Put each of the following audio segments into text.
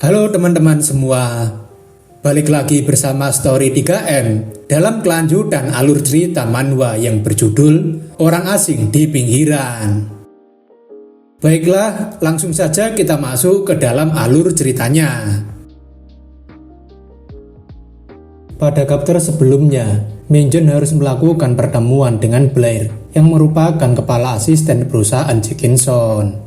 Halo teman-teman semua, balik lagi bersama Story 3M dalam kelanjutan alur cerita manhwa yang berjudul Orang Asing di Pinggiran. Baiklah, langsung saja kita masuk ke dalam alur ceritanya. Pada chapter sebelumnya, Minjun harus melakukan pertemuan dengan Blair yang merupakan kepala asisten perusahaan Dickinson.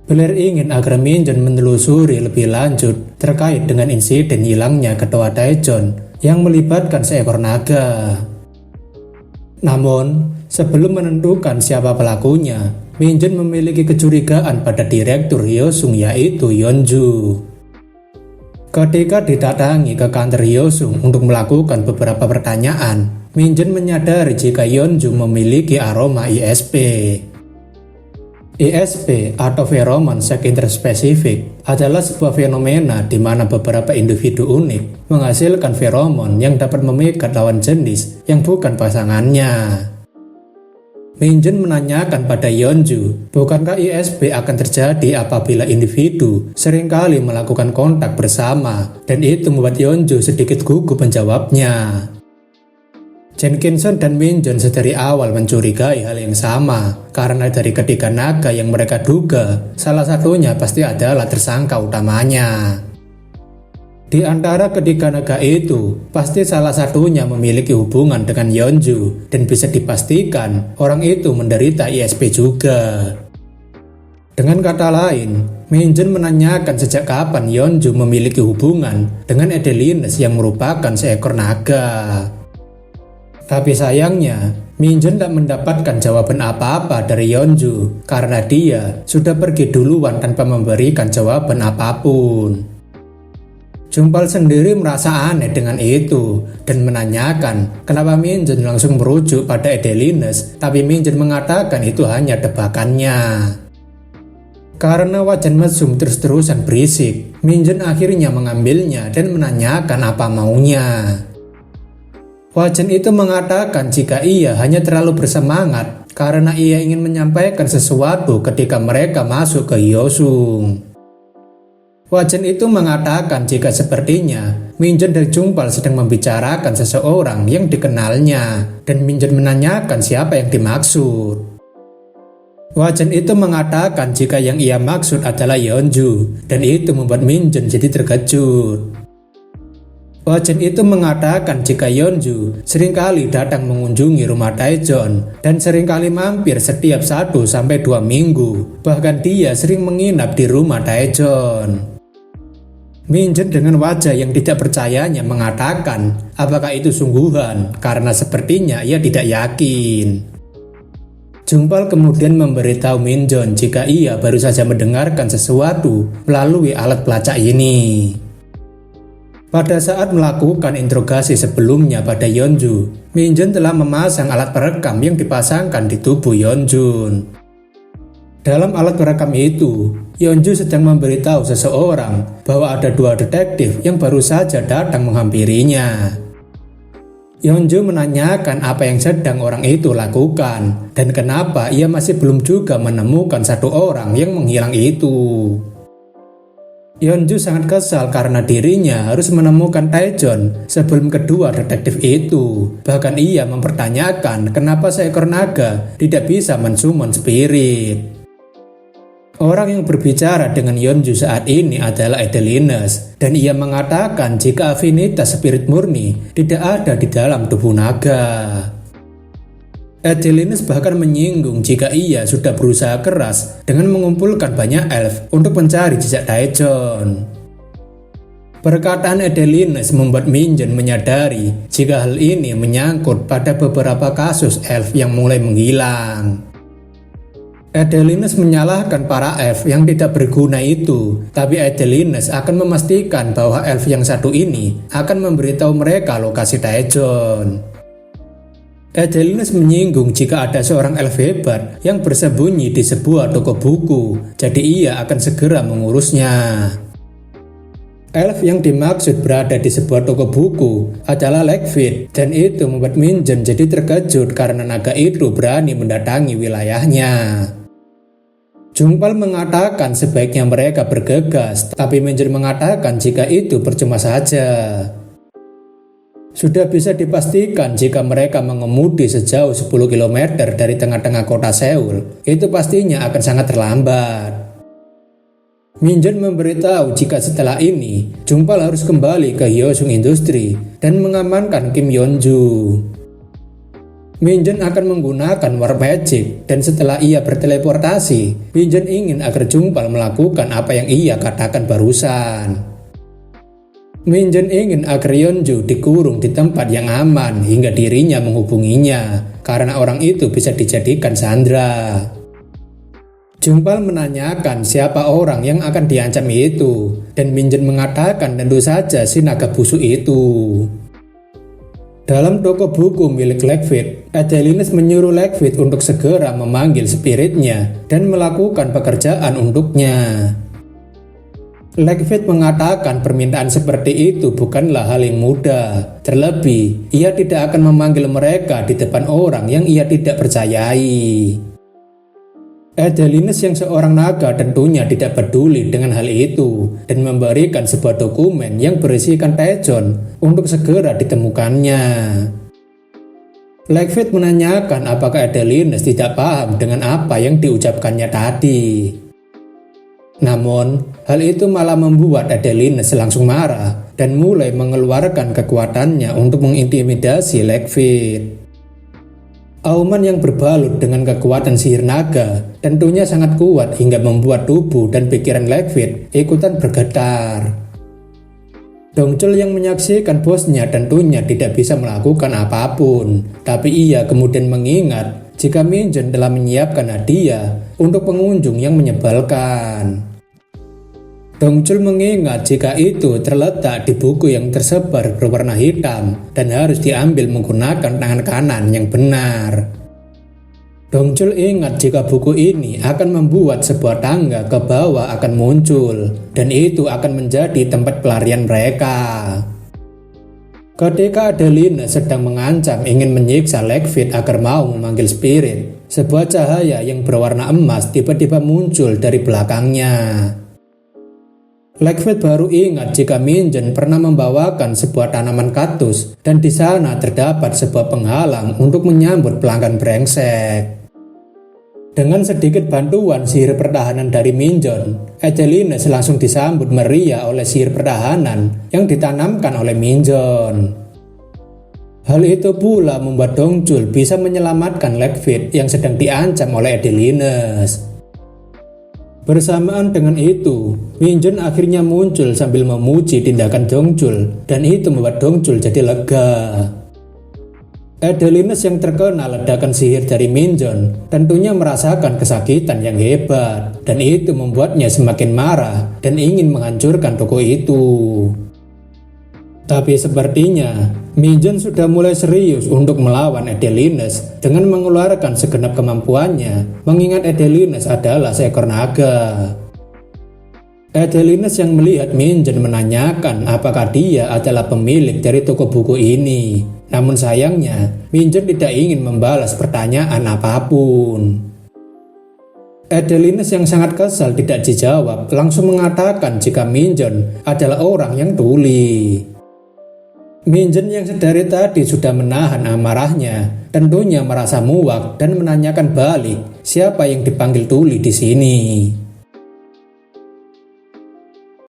Blair ingin agar Minjun menelusuri lebih lanjut terkait dengan insiden hilangnya ketua Daejeon yang melibatkan seekor naga. Namun, sebelum menentukan siapa pelakunya, Minjun memiliki kecurigaan pada direktur Hyosung yaitu Yeonju. Ketika didatangi ke kantor Hyosung untuk melakukan beberapa pertanyaan, Minjun menyadari jika Yeonju memiliki aroma ISP. ISP atau Pheromone Sex Interspecific adalah sebuah fenomena di mana beberapa individu unik menghasilkan feromon yang dapat memikat lawan jenis yang bukan pasangannya. Minjun menanyakan pada Yeonju, bukankah ISP akan terjadi apabila individu seringkali melakukan kontak bersama, dan itu membuat Yeonju sedikit gugup menjawabnya. Dickinson dan Minjun sedari awal mencurigai hal yang sama, karena dari ketiga naga yang mereka duga, salah satunya pasti adalah tersangka utamanya. Di antara ketiga naga itu, pasti salah satunya memiliki hubungan dengan Yeonju, dan bisa dipastikan orang itu menderita ISP juga. Dengan kata lain, Minjun menanyakan sejak kapan Yeonju memiliki hubungan dengan Adelines yang merupakan seekor naga. Tapi sayangnya, Minjun tak mendapatkan jawaban apa-apa dari Yeonju karena dia sudah pergi duluan tanpa memberikan jawaban apapun. Jumpal sendiri merasa aneh dengan itu dan menanyakan kenapa Minjun langsung merujuk pada Adelines, tapi Minjun mengatakan itu hanya tebakannya. Karena wajan mesum terus-terusan berisik, Minjun akhirnya mengambilnya dan menanyakan apa maunya. Wajan itu mengatakan jika ia hanya terlalu bersemangat karena ia ingin menyampaikan sesuatu ketika mereka masuk ke Hyosung. Wajan itu mengatakan jika sepertinya Minjun dan Jumpal sedang membicarakan seseorang yang dikenalnya dan Minjun menanyakan siapa yang dimaksud. Wajan itu mengatakan jika yang ia maksud adalah Yeonju dan itu membuat Minjun jadi terkejut. Wajan itu mengatakan jika Yeonju seringkali datang mengunjungi rumah Daejeon dan seringkali mampir setiap 1-2 minggu. Bahkan dia sering menginap di rumah Daejeon. Minjun dengan wajah yang tidak percayanya mengatakan apakah itu sungguhan karena sepertinya ia tidak yakin. Jumpal kemudian memberitahu Minjun jika ia baru saja mendengarkan sesuatu melalui alat pelacak ini. Pada saat melakukan interogasi sebelumnya pada Yeonju, Minjun telah memasang alat perekam yang dipasangkan di tubuh Yeonjun. Dalam alat perekam itu, Yeonju sedang memberitahu seseorang bahwa ada 2 detektif yang baru saja datang menghampirinya. Yeonju menanyakan apa yang sedang orang itu lakukan dan kenapa ia masih belum juga menemukan satu orang yang menghilang itu. Yeonju sangat kesal karena dirinya harus menemukan Daejeon sebelum kedua detektif itu. Bahkan ia mempertanyakan kenapa seekor naga tidak bisa mensummon spirit. Orang yang berbicara dengan Yeonju saat ini adalah Adelines, dan ia mengatakan jika afinitas spirit murni tidak ada di dalam tubuh naga. Adelines bahkan menyinggung jika ia sudah berusaha keras dengan mengumpulkan banyak elf untuk mencari jejak Daejeon. Perkataan Adelines membuat Minjun menyadari jika hal ini menyangkut pada beberapa kasus elf yang mulai menghilang. Adelines menyalahkan para elf yang tidak berguna itu, tapi Adelines akan memastikan bahwa elf yang satu ini akan memberitahu mereka lokasi Daejeon. Adelines menyinggung jika ada seorang elf hebat yang bersembunyi di sebuah toko buku, jadi ia akan segera mengurusnya. Elf yang dimaksud berada di sebuah toko buku adalah Legfit, dan itu membuat Minjun jadi terkejut karena naga itu berani mendatangi wilayahnya. Jungpal mengatakan sebaiknya mereka bergegas, tapi Minjun mengatakan jika itu percuma saja. Sudah bisa dipastikan jika mereka mengemudi sejauh 10 km dari tengah-tengah kota Seoul, itu pastinya akan sangat terlambat. Minjun memberitahu jika setelah ini, Jungpal harus kembali ke Hyosung Industry dan mengamankan Kim Yeonju. Minjun akan menggunakan Warp Magic, dan setelah ia berteleportasi, Minjun ingin agar Jungpal melakukan apa yang ia katakan barusan. Minjun ingin agar Yeonju dikurung di tempat yang aman hingga dirinya menghubunginya, karena orang itu bisa dijadikan sandera. Jungpal menanyakan siapa orang yang akan diancam itu, dan Minjun mengatakan tentu saja si naga busuk itu. Dalam toko buku milik Legfit, Adelines menyuruh Legfit untuk segera memanggil spiritnya dan melakukan pekerjaan untuknya. Legfit mengatakan permintaan seperti itu bukanlah hal yang mudah. Terlebih, ia tidak akan memanggil mereka di depan orang yang ia tidak percayai. Adelines yang seorang naga tentunya tidak peduli dengan hal itu dan memberikan sebuah dokumen yang berisikan Taejon untuk segera ditemukannya. Legfit menanyakan apakah Adelines tidak paham dengan apa yang diucapkannya tadi. Namun, hal itu malah membuat Adelines langsung marah dan mulai mengeluarkan kekuatannya untuk mengintimidasi Legfit. Auman yang berbalut dengan kekuatan sihir naga tentunya sangat kuat hingga membuat tubuh dan pikiran Legfit ikutan bergetar. Dongchul yang menyaksikan bosnya tentunya tidak bisa melakukan apapun, tapi ia kemudian mengingat jika Minjun telah menyiapkan hadiah untuk pengunjung yang menyebalkan. Dongchul mengingat jika itu terletak di buku yang tersebar berwarna hitam dan harus diambil menggunakan tangan kanan yang benar. Dongchul ingat jika buku ini akan membuat sebuah tangga ke bawah akan muncul dan itu akan menjadi tempat pelarian mereka. Ketika Adelines sedang mengancam ingin menyiksa Legfit agar mau memanggil spirit, sebuah cahaya yang berwarna emas tiba-tiba muncul dari belakangnya. Legfit baru ingat jika Minjun pernah membawakan sebuah tanaman kaktus dan di sana terdapat sebuah penghalang untuk menyambut pelanggan brengsek. Dengan sedikit bantuan sihir pertahanan dari Minjun, Adelines langsung disambut meriah oleh sihir pertahanan yang ditanamkan oleh Minjun. Hal itu pula membuat Dongchul bisa menyelamatkan Legfit yang sedang diancam oleh Adelines. Bersamaan dengan itu, Minjun akhirnya muncul sambil memuji tindakan Dongchul dan itu membuat Dongchul jadi lega. Adelines yang terkena ledakan sihir dari Minjun tentunya merasakan kesakitan yang hebat dan itu membuatnya semakin marah dan ingin menghancurkan toko itu. Tapi sepertinya Minjun sudah mulai serius untuk melawan Adelines dengan mengeluarkan segenap kemampuannya, mengingat Adelines adalah seekor naga. Adelines yang melihat Minjun menanyakan apakah dia adalah pemilik dari toko buku ini. Namun sayangnya, Minjun tidak ingin membalas pertanyaan apapun. Adelines yang sangat kesal tidak dijawab, langsung mengatakan jika Minjun adalah orang yang tuli. Minjun yang sedari tadi sudah menahan amarahnya, tentunya merasa muak dan menanyakan balik siapa yang dipanggil tuli di sini.